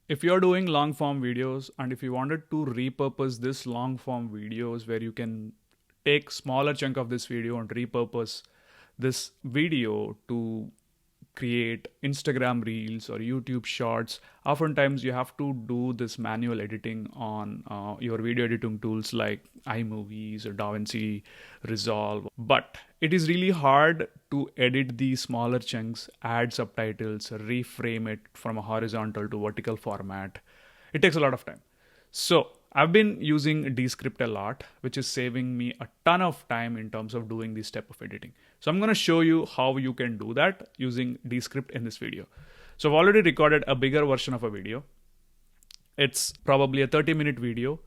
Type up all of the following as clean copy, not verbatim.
If you're doing long form videos and if you wanted to repurpose this long form videos where you can take smaller chunk of this video and repurpose this video to create Instagram Reels or YouTube Shorts, oftentimes you have to do this manual editing on your video editing tools like iMovies or DaVinci Resolve. But it is really hard to edit these smaller chunks, add subtitles, reframe it from a horizontal to vertical format. It takes a lot of time. So I've been using Descript a lot, which is saving me a ton of time in terms of doing this step of editing. So I'm going to show you how you can do that using Descript in this video. So I've already recorded a bigger version of a video. It's probably a 30-minute video.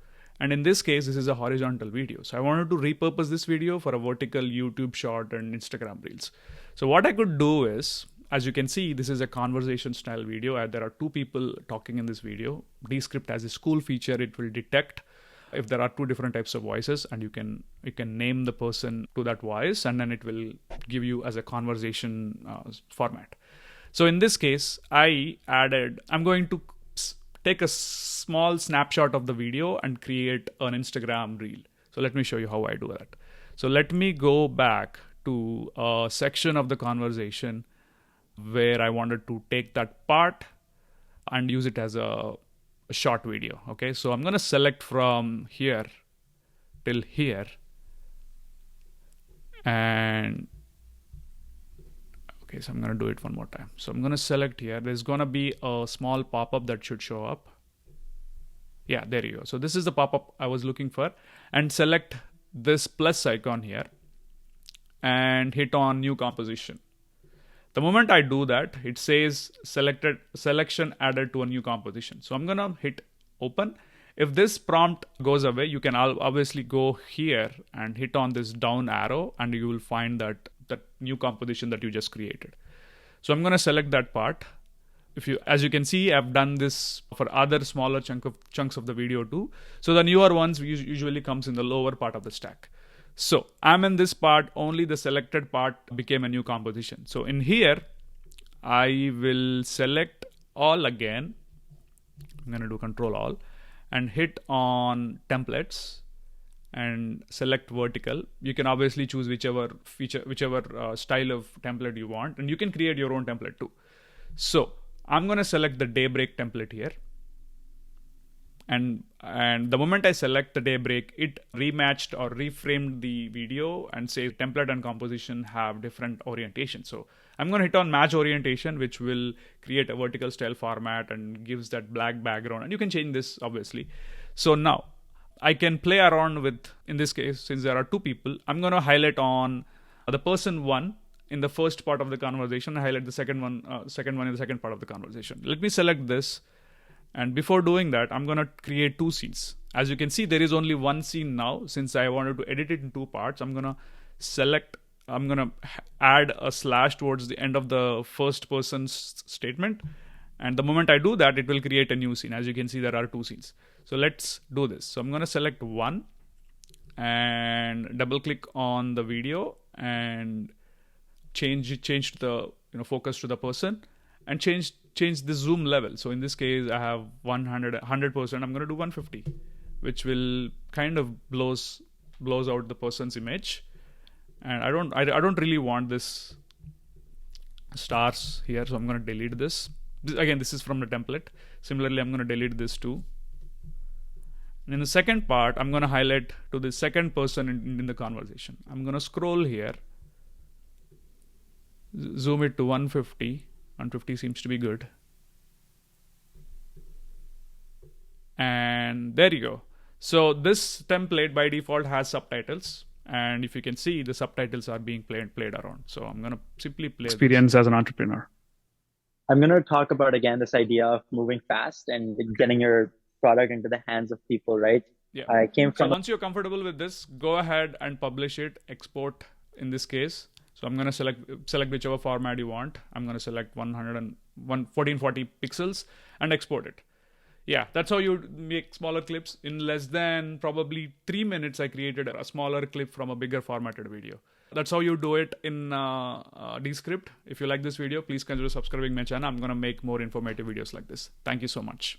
And in this case, this is a horizontal video. So I wanted to repurpose this video for a vertical YouTube short and Instagram Reels. So what I could do is, as you can see, this is a conversation style video. There are two people talking in this video. Descript has a cool feature. It will detect if there are two different types of voices, and you can name the person to that voice, and then it will give you as a conversation format. So in this case, I'm going to take a small snapshot of the video and create an Instagram reel. So let me show you how I do that. So let me go back to a section of the conversation where I wanted to take that part and use it as a short video. Okay, so I'm going to select from here till here, and okay, so I'm going to do it one more time. So I'm going to select here. There's going to be a small pop-up that should show up. Yeah, there you go. So this is the pop-up I was looking for, and select this plus icon here and hit on new composition. The moment I do that, it says selection added to a new composition. So I'm going to hit open. If this prompt goes away, you can obviously go here and hit on this down arrow, and you will find that new composition that you just created. So I'm going to select that part. As you can see, I've done this for other smaller chunks of the video too. So the newer ones usually comes in the lower part of the stack. So I'm in this part, only the selected part became a new composition. So in here, I will select all again. I'm going to do Control All and hit on templates and select vertical. You can obviously choose whichever style of template you want, and you can create your own template too. So I'm going to select the daybreak template here. And the moment I select the daybreak, it rematched or reframed the video and says template and composition have different orientation. So I'm going to hit on match orientation, which will create a vertical style format and gives that black background. And you can change this obviously. So now I can play around with, in this case, since there are two people, I'm going to highlight on the person one in the first part of the conversation, highlight the second one in the second part of the conversation. Let me select this. And before doing that, I'm going to create two scenes. As you can see, there is only one scene now. Since I wanted to edit it in two parts, I'm going to add a slash towards the end of the first person's statement. And the moment I do that, it will create a new scene. As you can see, there are two scenes. So let's do this. So I'm going to select one and double click on the video and change the focus to the person and change the zoom level. So in this case, I have 100%. I'm going to do 150, which will kind of blows out the person's image. And I don't really want this stars here, so I'm going to delete this. Again, this is from the template. Similarly, I'm going to delete this too. And in the second part, I'm going to highlight to the second person in the conversation. I'm going to scroll here, zoom it to 150. 150 seems to be good. And there you go. So this template by default has subtitles. And if you can see, the subtitles are being played around. So I'm going to simply play experience as an entrepreneur. I'm going to talk about, again, this idea of moving fast and getting your product into the hands of people, right? Yeah. I came from. So once you're comfortable with this, go ahead and publish it, export in this case. So I'm going to select whichever format you want. I'm going to select 1440 pixels and export it. Yeah, that's how you make smaller clips. In less than probably 3 minutes, I created a smaller clip from a bigger formatted video. That's how you do it in Descript. If you like this video, please consider subscribing my channel. I'm going to make more informative videos like this. Thank you so much.